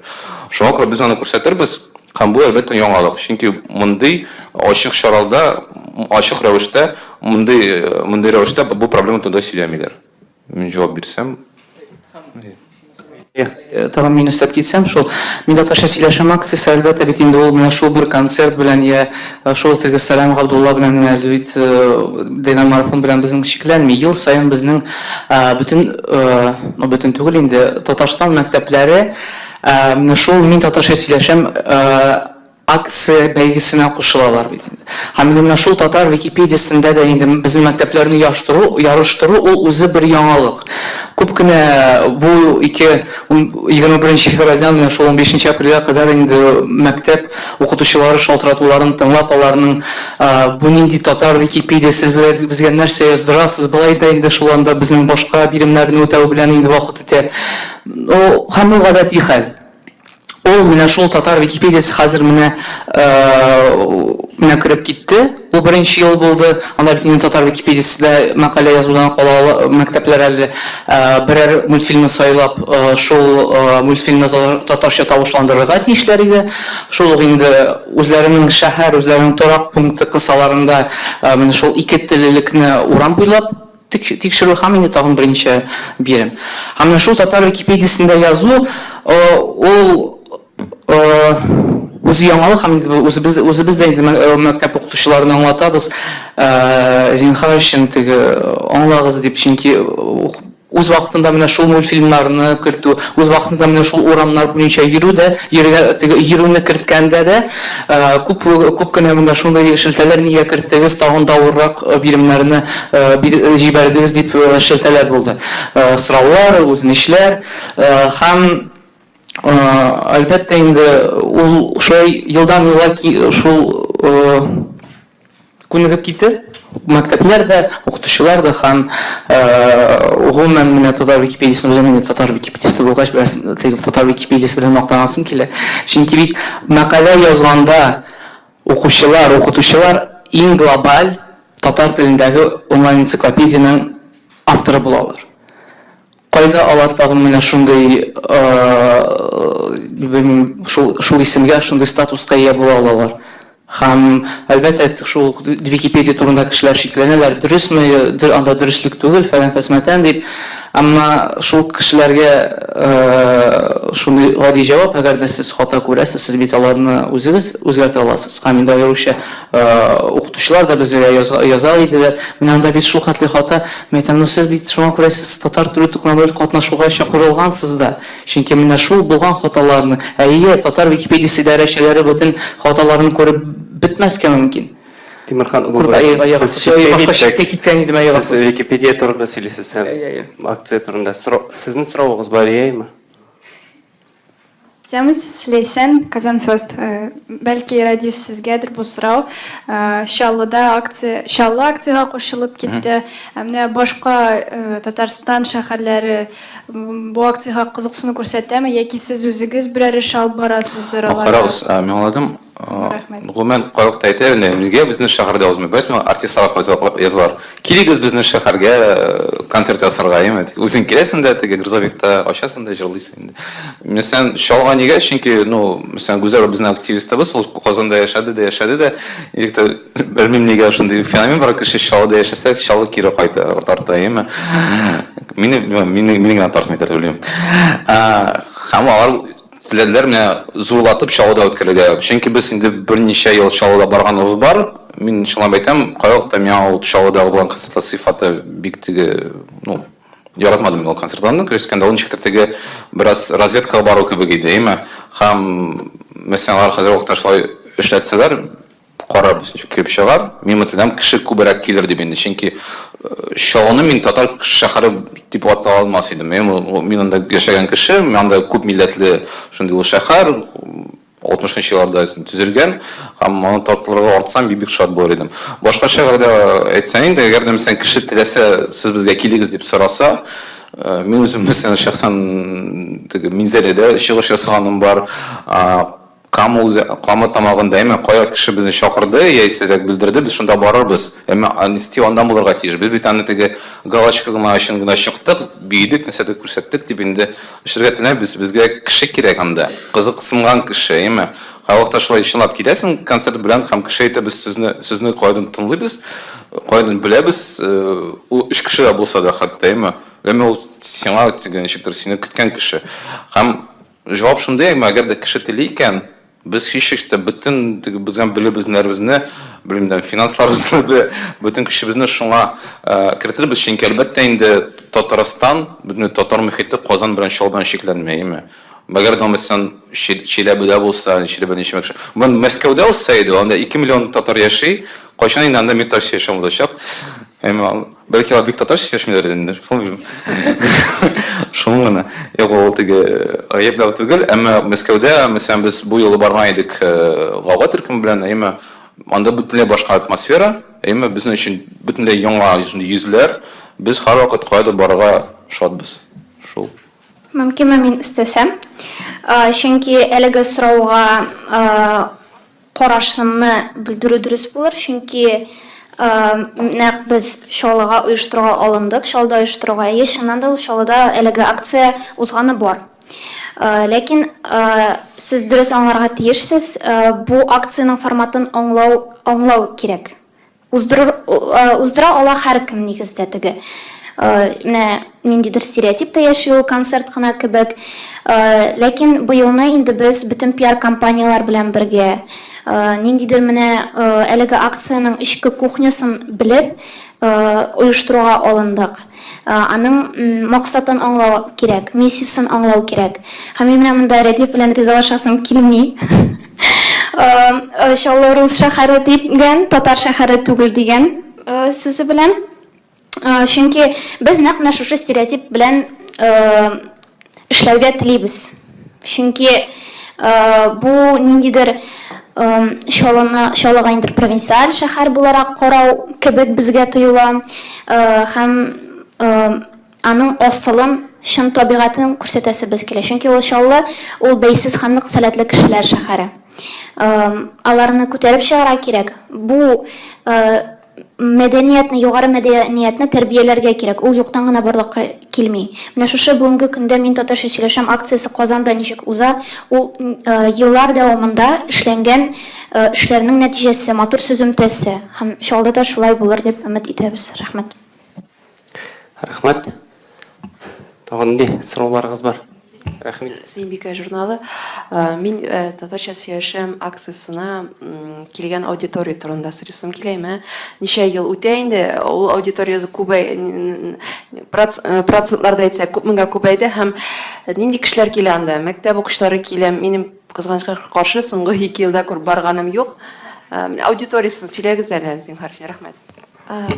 Шуңа күрә без аны күрсәтербез. Һәм бу әлбәттә яңалык. Чөнки мондый ачык шаралда, ачык рәвештә, мондый рәвештә бу проблема туда сөйләмиләр. Мен жауап берсем. Тагын мин өстәп китсәм, шул мин татарча сөйләшәм акциясе әлбәттә бит инде ул менә шул бер концерт белән я шул теге Салам Габдулла белән генә бит дигән марафон белән безнең шикләнми. Ел саен безнең бөтен түгел инде Татарстан мәктәпләре менә шул мин татарча сөйләшәм акция бәйгесенә кушылалар бит инде. Һәм менә шул татар Википедиясендә дә инде безнең мәктәпләрне ярыштыру ул үзе бер яңалык. Күп кенә бу 21 февральдән менә шул 15 апрельгә кадәр инде мәктәп укытучылары шалтыратуларын тыңлап аларның бу нинди татар Википедиясы безгә нәрсә яздырасыз, былай да инде шул анда безнең башка биремнәрне үтәү белән инде вакыт үтә. Һәм ул гадәти хәл. Ул менә шул татар Википедиясы хәзер менә киреп китте. Ул беренче ел булды. Анда бит инде татар Википедиясендә мәкалә язудан кала мәктәпләр әле берәр мультфильмны сайлап, шул мультфильмны татарча тавышландырырга тиешләр иде. Шул инде үзләренең шәһәр, үзләренең торак пункты кысаларында менә шул ике теллелекне урам буйлап тикшерү һәм инде тагын беренче бирем. Һәм менә шул татар Википедиясендә язу ул үзе яңалык һәм үзебез дә инде мәктәп укытучыларына аңлатабыз. Зинһар өчен теге аңлагыз дип, чөнки үз вакытында менә шул мультфильмнарны кертү, үз вакытында менә шул урамнар буенча йөрүне керткәндә дә күп кенә монда шундый шелтәләр нигә керттегез, тагын да авыррак биремнәрне җибәрдегез дип шелтәләр булды. Сораулар, үтенечләр һәм Әлбәттә инде ул шулай елдан елга шул күнегеп китте. Мәктәпләр дә, укытучылар да һәм гомумән менә татар Википедиясын үзем инде татар Википедиясы булгач, теге татар Википедиясы белән мактанасым килә. Чөнки бит мәкалә язганда укучылар, укытучылар иң глобаль татар телендәге онлайн энциклопедияның авторы булалар. Кайда алар тагын менә шундый шул исемгә, шундый статуска ия була алалар. Һәм әлбәттә шул Википедия турында кешеләр шикләнәләр, дөресме, анда дөрестлек түгел, фәлән фәсмәтән дип. Әмма шул кешеләргә шундый гади җавап, әгәр дә сез хата күрәсез, сез бит аларны үзегез үзгәртә аласыз. Һәм инде аеруча укытучылар да безгә яза иделәр. Менә анда бит шул хәтле хата, мәйтәм, сез бит шуңа күрә сез татар теле тукманыйлар катнашуга чакырылгансыз да. Чөнки менә шул булган хаталарны, татар Википедиясы идарәчеләре бөтен хаталарны күреп бетмәскә мөмкин. Тимерхан, сіз Википедия турында сөйлейсіз, акция турында. Сіздің сұрауыңыз бар, ме? Сәміз Слейсен, Казан Фест. Бәлки Радив сізгәдір бұл сұрау. Шаллы акцияға қошылып кетті. Әміне башқа Татарстан шәһәрләре бұл акцияға қызықсыны көрсәтті, яки сіз өзігіз бірәрі шал барасыздыр? Қарауыз, мен оладым. Гомән қойықта айтайын, неге біздің шәһәрде өзіме бәс, мен артистларға yazılar. Келегіз біздің шәһәрге концерт жасарға ема. Өзің келесің де, Грызовикта ашасың да, жырлайсың. Мен шалға неге, чөнки, Гүзәр біздің активистіміз, ол Қазанда яшады да, білмеймін неге шындай феномен бар, кіші шалда яшаса, шалы кері қайта тарта ема. Менің тартмайды білемін. Һәм алар тілерлер мене зурлатып шалуда өткерілге. Чөнки біз инде бірнеше ел шалуда барғанымыз бар. Мен шылап айтам, қайоқта мен ол шалудағы болған концертта сыйфаты биктігі, яратмадым ол концертларны. Көрсеткенде ол нешіктіртегі біраз разведкаға бару көбігі деймі. Һәм мәселелер қазір уақытта шылай эшләтсәләр, қарар бүсінше көп шығар. Мен мүтләдім кіші көбірәк келер деп енді. Чөнки шалуны мен татар шәһәре деп ата алмас едім. Мен анда яшәгән кеше, мен анда көп милләтле шундый шәһәр 60-нчы елларда төзелгән, һәм аны татарларга артсам бик шат булыр идем. Башка шәһәрдә әйтсәң инде, әгәр дә сен кеше теләсә, сез безгә килегез дип сораса, мен үзем мәсәлән шәхсән Минзәледә чыгыш ясаганым бар. Камы тамагында әмә кая кеше безне чакырды, яисә белдерде, без шунда барырбыз. Әмма анистия андан булырга тиеш. Без бит аны теге галочка гына өчен гына чыктык, бийдек, нәрсәдә күрсәттек дип инде эшрәтенә безгә кеше кирәк анда. Кызыксынган кеше, әмма вакытта шулай чынлап киләсең, концерт белән һәм кеше әйтә, без сезне кайдан тыңлыйбыз, кайдан беләбез, ул 3 кеше булса да хәтта, әмма ул сиңа дигән ничектер сине көткән кеше. Һәм җавап шундый, әгәр дә кеше тели икән, biz hişikte bütün bizden nervizne, bilimden finanslarımızda bütün kişimizde şuna kırıtır biz çünkü elbette indi Tataristan, bütün Tatar mühiti Kazan bilen şalban şekillenmeyi mi? Eğer de mesela Çelebi'de olsa, Çelebi'nin işi ben Moskova'da olsaydı, onda 2 milyon Tatar yaşıyor, kaçan inanda bir taş yaşamda şap. Belki abi Tatar yaşamıyor dediler, bilmiyorum. Şunu bana, ya bu tege ayıp da tugul, ama Moskova'da mesela biz bu yolu barmaydık, Gava Türk'ün bilen, ama anda bütünle başka atmosfera, ama bizim için bütünle yeni yüzler, biz her vakit kaydı barga şadbız. Şu. Mümkün мен istesem. Çünkü әлеге сұрауға қарашымны білдіру дұрыс болар. Çünkü біз шалыға ұйыштыруға алындық. Шалда ұйыштыруға ешінен де шалыда әлеге акция ұзғаны бар. Ләкин сіз дұрыс аңларға тиешсіз, бұл акцияның форматын аңлау керек. Уздыра ала әркім негізді тігі. Ниндидер стереотипта яшый ул концерт кына кебек. Ләкин быелны инде без бүтән пиар компаниялар белән бергә ниндидер менә әлеге акцияның ичке кухнясын белеп оештыруга алындык. Аның максатын аңлау кирәк, миссиясын аңлау кирәк. Һәм мин менә монда Радив белән ризалашасым килми. Шаллы рус шәһәре дигән, татар шәһәре түгел дигән сүзе белән. Çünkü biz нәкъ шушы стереотип белән эшләргә телибез. Чөнки бу ниндидер шалыгайдыр провинциаль шәһәр буларак карау кебек безгә тоела һәм аның асылын чын табигатын күрсәтәсебез килә. Чөнки ул Чаллы ул бәйсез һәм нык сәләтле кешеләр шәһәре. Аларны күтәреп чыгара кирәк. Бу мәдәниятне, югары мәдәниятне тәрбияләргә кирәк. Ул юктан гына барлыкка килми. Менә шушы бүгенге көндә мин татарча сөйләшәм акциясе Казанда ничек уза, ул еллар дәвамында эшләнгән эшләрнең нәтиҗәсе, матур сөземтәсе һәм Чаллыда да шулай булыр дип өмет итәбез. Рәхмәт. Рәхмәт. Тагын ни сорауларыгыз бар? Рәхмәт. Сөембикә журналы. Мин татарча сөйләшәм акциясына килгән аудитория турында сөйләсәм киләме? Ничә ел үтә инде, ул аудиториясы күбәй процентларда әйтсәк, күпмеңгә күбәйде һәм нинди кешеләр килә анда? Мәктәп укучылары килә. Минем кызганычка каршы соңгы 2 елда күреп барганым юк. Аудиториясын сөйләгез әле, зинһар. Рәхмәт.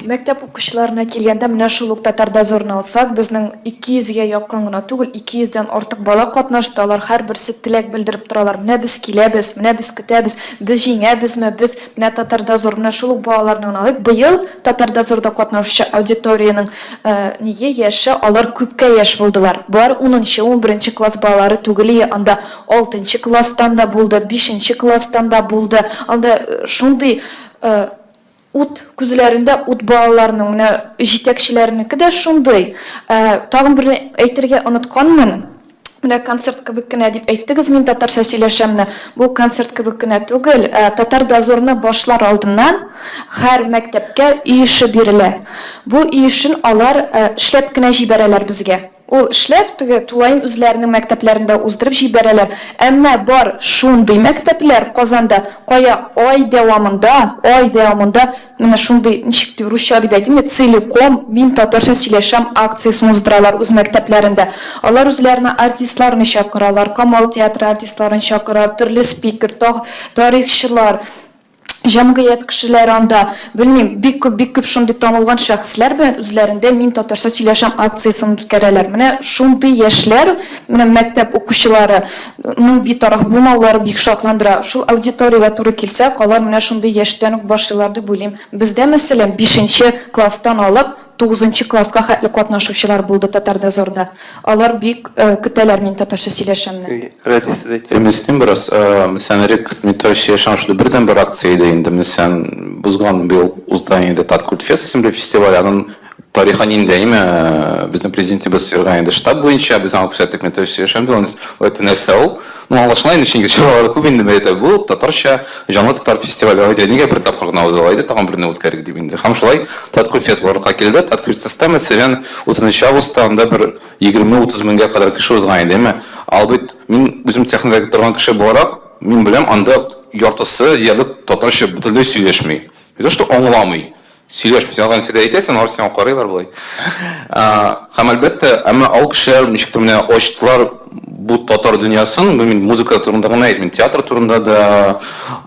Мәктәп укучыларына килгәндә менә шул ук татар дозорын алсак, безнең 200гә якын гына түгел, 200дән артык бала катнашты. Алар һәрберсе теләк белдереп торалар. Менә без киләбез, менә без көтәбез, без җиңәбезме, без менә татар дозор менә шул ук балаларны алыйк. Быел татар дозорда катнашучы аудиторияның нигә яше, алар күпкә яшь булдылар. Булар 10нчы, 11нче класс балалары түгел, анда 6нчы класстан да булды, 5нче класстан да булды. Анда шундый ут күзләрендә ут балаларының менә җитәкчеләренеке дә шундый. Тагын бер әйтергә онытканмын. Менә концерт кебек кенә дип әйттегез, мин татарча сөйләшәмне. Бу концерт кебек кенә түгел, татар дозорны башлар алдыннан һәр мәктәпкә иеше бирелә. Бу иешен алар эшләп кенә җибәрәләр безгә. Ул эшләп тулайын үзләренең мәктәпләрендә уздырып җибәрәләр. Әмма бар шундый мәктәпләр Казанда, кая ай дәвамында менә шундый ничек дип русча дип әйтим, целиком мин татарча сөйләшәм акциясын уздыралар үз мәктәпләрендә. Алар үзләренә артистларны чакыралар, Камал театры артистларын чакыралар, төрле спикер, тарихчылар, җәмгыять кешеләре анда, белмим, бик күп шундый танылган шәхесләр белән үзләрендә мин татарча сөйләшәм акциясын үткәрәләр. Менә шундый яшьләр, менә мәктәп укучылары битараф булмаулары бик шатландыра. Шул аудиториягә туры килсәк, алар менә шундый яшьтән үк башлыйлар дип уйлыйм. Бездә мәсәлән 5нче класстан алып 9нчы класска хәтле катнашучылар булды татар дозорда. Алар бик көтәләр мин татарча сөйләшәмне. Теместен biraz senarek mitoloji yaşam şu birden bir aksiyede indi. Mesela buzgan bir uzdayında Tatkurt Festival festivalinin tarixanindeyim. Bizim prezidentimiz organizde штаб boyunca biz anlattık mitoloji yaşam diyoruz. O etnesel. Ну, алашнайын ішінге чыралары көп енді мәйті бұл татарша жаңа татар фестивалі өтедіге бір тапқырғына ұзалайды, тағын біріне өткәрік деп енді. Хам шылай Таткүр фестивалға келді. Таткүр система сәрен 30 августанда бір 20-30 мыңға қадар кіші ұзғайын деймі. Албет, мен өзім техникаға тұрған кіші боларақ, мен білем, анда яртысы елік татарша бүтілді сөйлешмей. Это что оңыламый. Сөйлешмей. Сен алған седе айтесің, олар сен қарайлар бұлай. Хам әлбетті, әмі ал кішілер, нешікті міне оштылар bu татар дөньясын, мен музыка турында гына әйтмим, театр турында да,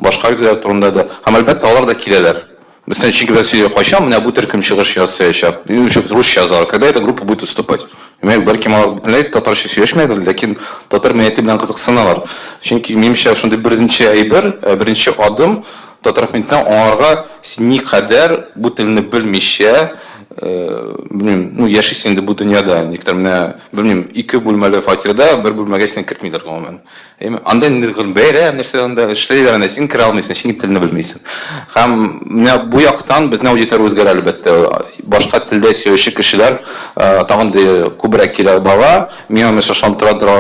башка өлкәләр турында да, һәм әлбәттә алар да киләләр. Без ничек без сөйләп кайчан, менә бу төркем чыгыш ясаячак. Русча язар, когда эта группа будет выступать. Мен бәлки алар бөтенләй татарча сөйләшмәйдер, ләкин татар мәдәнияте белән кызыксыналар. Чөнки минемчә шундый беренче әйбер, беренче адым татар мәдәнияте аңарга никадәр бу телне белмичә bilmem, ну яшисен de bu dünyada nektarmına bilmem iki bölmeli fatırda bir bölmege sen kirtmidir galiba. Anda nirgil beyre, nerse anda işleyler nesin kiralmıyorsun, şimdi tilini bilmiyorsun. Hem ne bu yaktan biz ne auditor özgür elbette. Başka tilde söyleşi kişiler, tağın da kubra kiler baba. Miyam mesela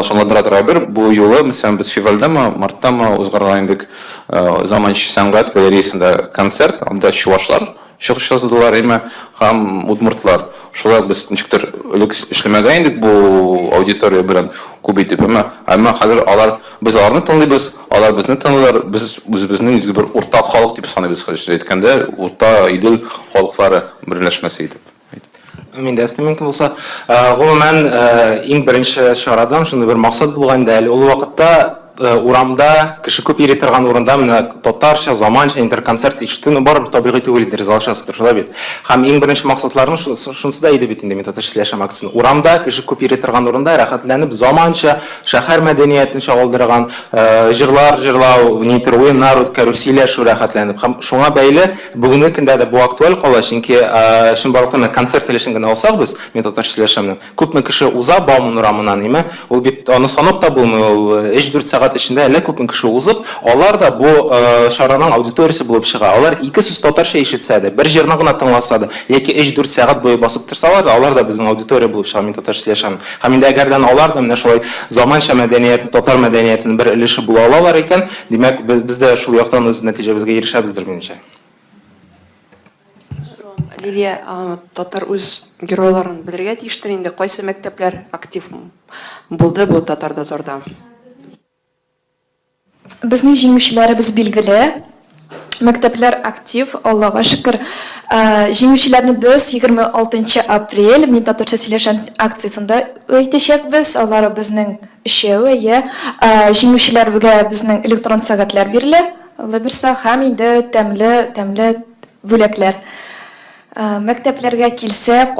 şanlandıra bir bu yolu mesela biz fevralda mı, mart'ta mı özgürlüğündeki zaman sanat galerisinde konsert, anda şuvaşlar. Шығыш жаздылар еме, хам удмұртылар. Шолай біз нешіктір үлік ішлемеген едік бұл аудитория білін көбейтіп еме. Әмі қазір алар, біз аларны тыңлайбыз, алар бізді тыңлайлар, біз біздің бір орта халық деп санайбыз қазір еткенде, орта идел халықлары бірләшмәсе едіп. Мен де әстеменкі болса, ғұмымен ең бірінші шарадан шынды бір мақсат болған дәл. Ол уақытта урамда, кеше күп йөри торган урында менә татарча, заманча интерконцерт ишетүне барыбер табигый түгел иде, ризалашасыздыр, шулай бит. Һәм иң беренче максатларның шунысы да иде бит инде мин татарча сөйләшәм акциясының. Урамда, кеше күп йөри торган урында рәхәтләнеп, заманча шәһәр мәдәниятен чагылдырган җырлар җырлау, нитер уеннар үткәрү, сөйләшү рәхәтләнеп. Һәм шуңа бәйле бүгенге көндә дә бу актуаль кала, чөнки чынбарлыкта концерт өлешен генә алсак без, мин татарча сөйләшәмнең. Күпме кеше уза Бауман урамыннан, ниме? Ул бит аны санап та булмый, ул 3-4 сәгать эчендә әллә күпме кеше узып, алар да бу шараның аудиториясе булып чыга. Алар 2 сүз татарча ишетсә дә, бер җырны гына тыңласа да, яки 3-4 сәгать буе басып торсалар да, алар да безнең аудитория булып чыга, мин татарча сөйләшәм. Һәм инде әгәрдән алар да менә шулай заманча мәдәният, татар мәдәниятенең бер өлеше була алалар икән, димәк без дә шул яктан үз нәтиҗәбезгә ирешәбездер минемчә. Лилия, татар үз геройларын белергә тиештер инде. Кайсы мәктәпләр актив булды бу татарда зорда? Безнең җиңүчеләребез билгеле. Мәктәпләр актив, Аллага шөкер. Җиңүчеләрне без 26 апрель мин татарча сөйләшәм акциясында әйтәчәкбез. Алар безнең өчәве, җиңүчеләргә безнең электрон сәгатьләр бирелә. Алар берсә һәм инде тәмле бүләкләр. Мәктәпләргә килсәк,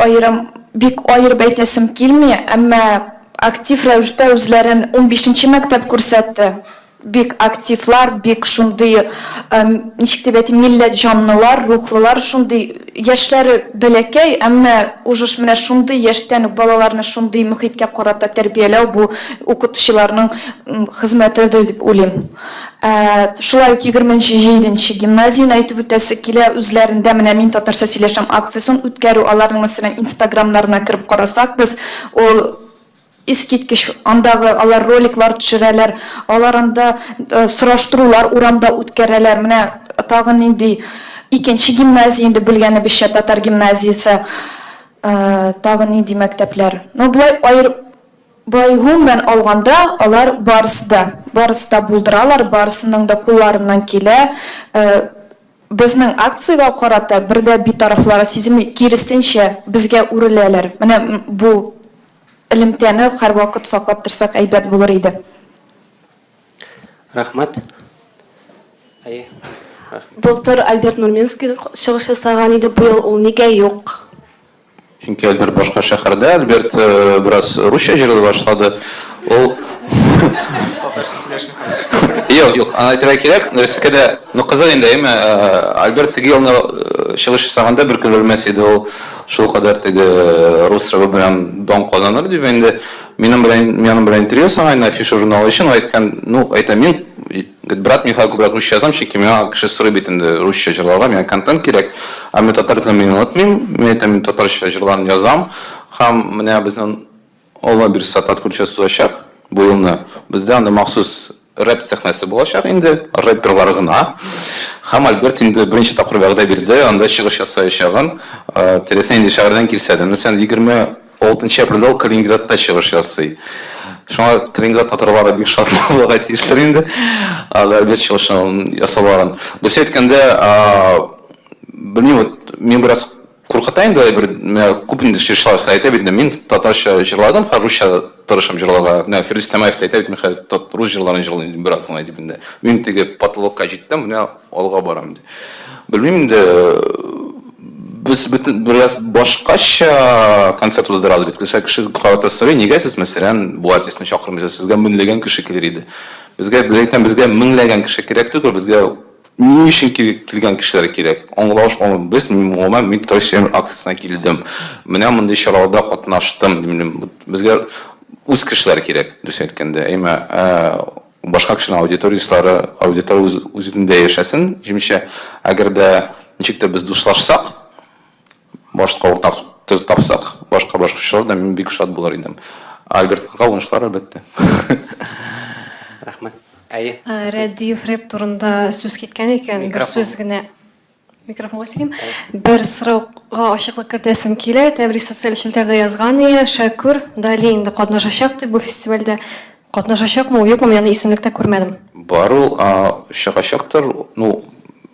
бик аерып әйтәсем килми, әмма актив рәвештә үзләрен 15-нче мәктәп күрсәтте. Бик активлар, бик шундый, ничек дип әйтим, милләт җанлылар, рухлылар, шундый яшьләре бәләкәй, әмма уже менә шундый яшьтән балаларны шундый мөхиткә карата тәрбияләү бу укытучыларның хезмәтедер дип уйлыйм. Шулай ук 27-нче гимназияны әйтеп үтәсе килә, үзләрендә менә мин татарча сөйләшәм акциясын үткәрү, аларның мәсәлән инстаграмнарына кереп карасак, без ул искиткеч андагы алар роликлар төшерәләр, аларында сораштырулар урамда үткәрәләр. Менә тагын инде 2-нче гимназия инде белгәнебезчә татар гимназиясе, тагын инде мәктәпләр. Но булай гомумән алганда алар барысы да булдыралар, барысының да кулларыннан килә. Безнең акциягә карата бердә битарафлары сизим киресенчә безгә үреләләр. Менә бу элемтәне һәр вакыт саклап торсак әйбәт булыр иде. Рәхмәт. Былтыр Альберт Нурминский чыгыш ясаган иде, быел ул нигә юк? Чөнки Альберт башка шәһәрдә, Альберт бераз русча җырлый башлады. Ул Юк, аны әйтергә кирәк. Нәрсәкәдә, кызык инде, Альберт теге елны чыгыш ясаганда бер көн белмәс иде, ул шул кадәр теге рус рабы белән дан казаныр дип инде. Минем белән интервью сагайны афиша журналы өчен әйткән, әйтәм, брат Михаил күбрәк русча язам, чөнки миңа кеше сорый бит инде русча җырларга, миңа контент кирәк. Ә мин татар телен онытмыйм, мин әйтәм, татарча җырларны язам. Һәм менә безнең Алла бирсә күрсәтү узачак. Бу елны бездә анда махсус рэп сәхнәсе булачак инде, рэперлар гына. Һәм Альберт инде беренче тапкыр вәгъдә бирде, анда чыгыш ясаячагын. Теләсә инде шәһәрдән килсә дә, мәсәлән 26 апрельдә Калининградта чыгыш ясый. Шуңа Калининград татарлары бик шат булырга тиештер инде. Альберт чыгышын ясалаган. Дөрес әйткәндә, белмим, мин бераз куркытайын да, күп инде ширлар әйтә бит, мин татарча җырладым, русча тырышам җырларга. Фирдус Тамаев әйтә бит, Михаил рус җырларын җырлый бераз гына дип инде. Мин теге потолокка җиттем, менә алга барам инде. Белмим инде, без бераз башкача концерт уздырабыз бит. Кеше карата сорый, нигә сез мәсәлән бу артистны чакырмыйсыз, сезгә меңләгән кеше килер иде. Безгә меңләгән кеше кирәк түгел, безгә ни өчен килгән кешеләр кирәк. Аңлаш, без мин татарча акциясына килдем. Менә мондый чараларда катнаштым. Безгә үз кешеләр кирәк, дөрес әйткәндә. Башка кешенең аудитория үзендә яшәсен. Җимешә, әгәр дә ничек тә без дуслашсак, башка уртак тапсак, башка кешеләр да мин бик шат булыр идем. Альбертка уңышлар әлбәттә. Рәхмәт. Радио рэп турында сүз киткән икән, бер сүз генә микрофонга сөйлим. Бер сорауга ачыклык кертәсем килә. Тәбрис социаль челтәрдә язган иде, Шакур Дали инде катнашачак дип бу фестивальдә. Катнашачакмы, юкмы, яны исемлектә күрмәдем. Бар ул чыгачактыр.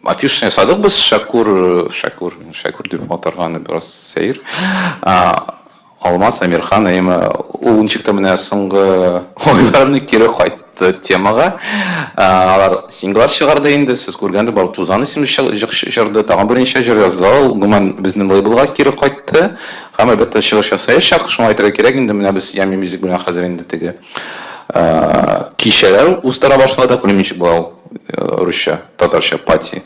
Афишаны ясадык без, Шакур дип атарганы бераз сәер. Алмаз Амирхан, ул ничек тә менә соңгы ойларны кире кыймматтуу темага. Алар синглар чыгарды инде, сиз көргөндөй бар Тузан исимли жырды тагын бир нече жыр жазды. Гуман биздин лейблга кире кайтты. Һәм албетте чыгыш ясаячак. Шуңа айтырга керек инде менә без Ями Music белән хәзер инде теге кишелер устара башлады, пулеметчик була русча, татарча пати.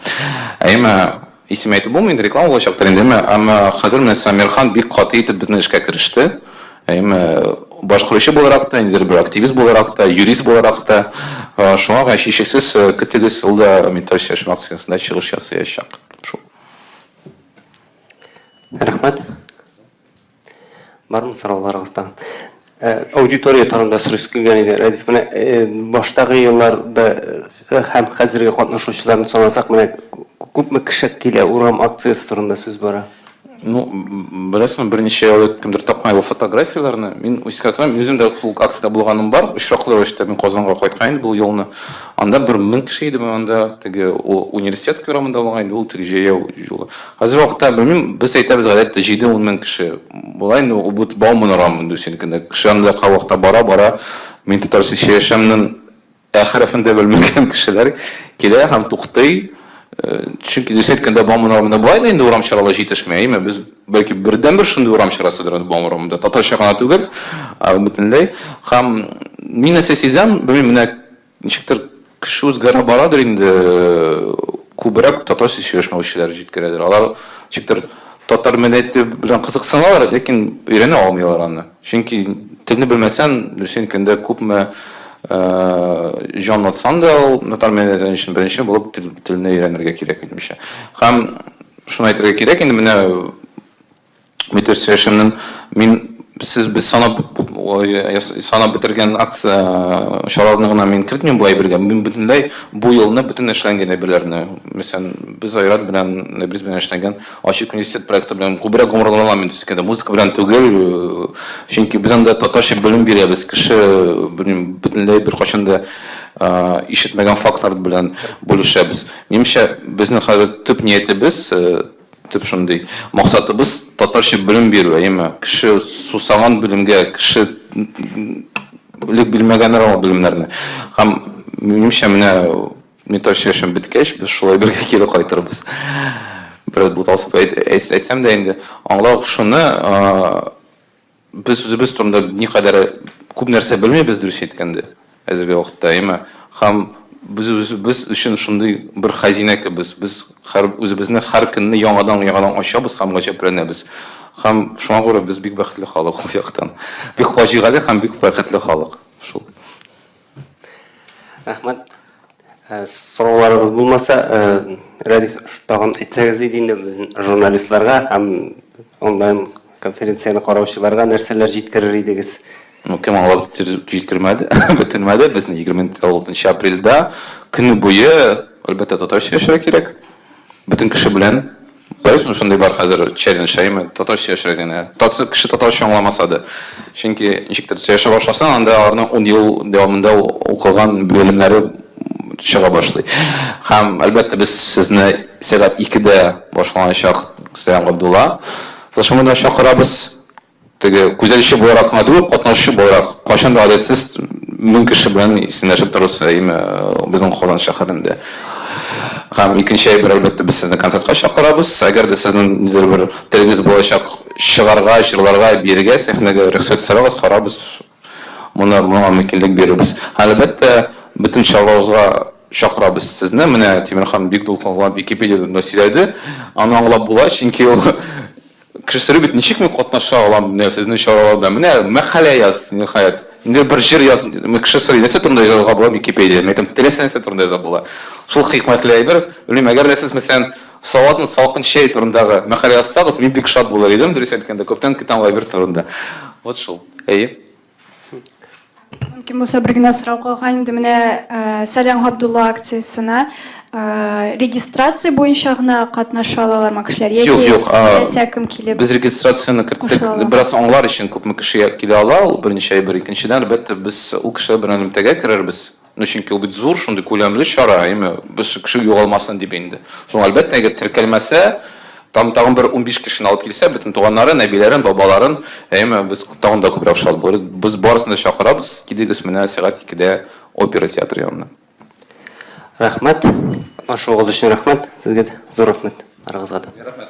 Әйме исем әйтеп булмый, реклама булачак трендеме, әмма хәзер менә Самирхан бик каты итеп безне эшкә кереште. Әйме башкаручы буларак та, инде бер активист буларак та, юрист буларак та, шуңа шиксез көтегез елда Минташ яшәм акциясында чыгыш ясаячак. Шу. Рәхмәт. Бармы сорауларыгызда? Аудитория турында сүз килгән иде. Рәдиф, менә баштагы елларда һәм хәзерге катнашучыларны санасак, менә күпме кеше килә урам акциясы турында сүз бара? Ну, беләсеңме, берничә ел кемдер тапкан ул фотографияларны. Мин үскәтәм, үзем дә шул акциядә булганым бар. Очраклы рәвештә мин Казанга кайткан идем бу елны. Анда 1000 кеше иде, анда теге университет урамында булган иде, ул теге җәяү юлы. Хәзер вакытта белмим, без әйтәбез гадәттә 7-10 мең кеше. Булай инде ул бу Бауман урамында үсенкендә. Кеше анда кавыкта бара, мин Татарстан яшәмнең ахырында белмәгән кешеләр килә һәм туктый. Чөнки дисәткәндә Бауман урамында булай да инде урам чаралары җитешмәй. Без бәлки бердән-бер шундый урам чарасы дөрән Бауман урамында. Татарча гына түгел, бөтенләй. Һәм мин сизәм, белмим, менә ничектер кеше үзгәрә барадыр инде, күбрәк татарча сөйләшмәүчеләр җиткерәдер. Алар ничектер татар мәдәнияте белән кызыксыналар, ләкин өйрәнә алмыйлар аны. Чөнки телне белмәсән, дисәткәндә күпме John Notsandel, татар мәдәнияте өчен беренче булып телне өйрәнергә кирәк минемчә. Һәм шуны әйтергә кирәк инде, менә Минташ яшәмнең сез без санап бетергән акция шараларны гына мин кертмим булай бергә. Мин бөтенләй бу елны бөтен эшләнгән әйберләрне. Мәсәлән, без Айрат белән Нәбриз белән эшләгән Ачык университет проекты белән күбрәк гомерләнәм инде секәндә музыка белән түгел. Чөнки без анда татарча белем бирәбез. Кеше белмим бөтенләй бер кашын да ишетмәгән фактлар белән бүлешәбез. Минемчә, безнең хәзер төп ниятебез төп шундый максатыбыз татарча белем бирү, әйме кеше сусаган белемгә, кеше белмәгән белемнәрне. Һәм минемчә, менә Минташ яшәм биткәч, без шулай бергә кире кайтырбыз. Бер буталсып әйтсәм дә инде, аңлау шуны, без үзебез турында никадәр күп нәрсә белмибез дөрес әйткәндә. Хәзерге вакытта, әйме һәм biz üçün шундый бер хазина кебез. Без үзебезне һәр көнне яңадан ачабыз һәм гаҗәпләнәбез. Һәм шуңа күрә без бик бәхетле халык ул яктан. Бик фаҗигале һәм бик бәхетле халык. Шул. Рәхмәт. Сорауларыгыз булмаса, Рәдиф, тагын әйтсәгез иде инде безнең журналистларга һәм онлайн конференцияны караучыларга нәрсәләр җиткерер идегез? Кем алып җиткермәде, бөтенмәде. Безне 26 апрельдә көне буе әлбәттә татарча яшәргә кирәк. Бөтен кеше белән. Барысын шундый бар хәзер челлендж шәйме татарча яшәргә. Кеше татарча аңламаса да. Чөнки ничектер яшәп башласаң, анда аларның 10 ел дәвамында укыган белемнәре чыга башлый. Һәм әлбәттә без сезне сәгать 2дә башланачак Сәям Габдулла. Шушында чакырабыз. Теге күзәтүче буларак түгел, катнашучы буларак. Кайчан да адәтсез 1000 кеше белән исенләшеп торырсыз безнең Казан шәһәрендә. Һәм икенче әйбер, әлбәттә, без сезне концертка чакырабыз. Әгәр дә сезнең нидер бер телегез булачак, чыгарга, җырларга, бирергә, сәхнәгә рөхсәт сорагыз, карабыз. Моңа мөмкинлек бирәбез. Әлбәттә, бөтен чараларга чакырабыз сезне. Менә Тимерхан бик дулкынлап Википедияда сөйләде. Аны аңлап була, чөнки ул кешеләр бит ничек мен катнаша алам, менә сезнең чараларда. Менә мәкалә яз, ниһаять. Инде бер җыр яз, кеше сөйләсә турында язга була Википедия. Мен әйтәм, теләсәңез турында яза була. Шул хикмәтле әйбер. Белмим, әгәр дә сез мәсәлән салатны салкын чәй турындагы мәкалә язсагыз, мин бик шат булыр идем, дөрес әйткәндә, күптән көтәм әйбер турында. Вот шул. Әйе. Мөмкин булса бер генә сорау калган инде, менә Сәлям Габдулла акциясына регистрация буенча гына катнаша алалармы кешеләр? Яки кем килеп? Без регистрацияны керттек. Бераз аңлар өчен күпме кеше килә ала, ул берничә әйбер. Икенчедән, әлбәттә, без ул кеше белән элемтәгә керербез. Чөнки ул бит зур, шундый күләмле чара, без кеше югалмасын дип инде. Шуң әлбәттә, әгәр теркәлмәсә, тагын бер 15 кешене алып килсә, бөтен туганнарын, әбиләрен, бабаларын, без тагын да күбрәк шат булырбыз. Без барысын да чакырабыз, килегез менә сәгать 2дә опера театры янына. Рахмет. Катнашуыңыз үшін рахмет. Сізге де зор рахмет. Арыңызға да.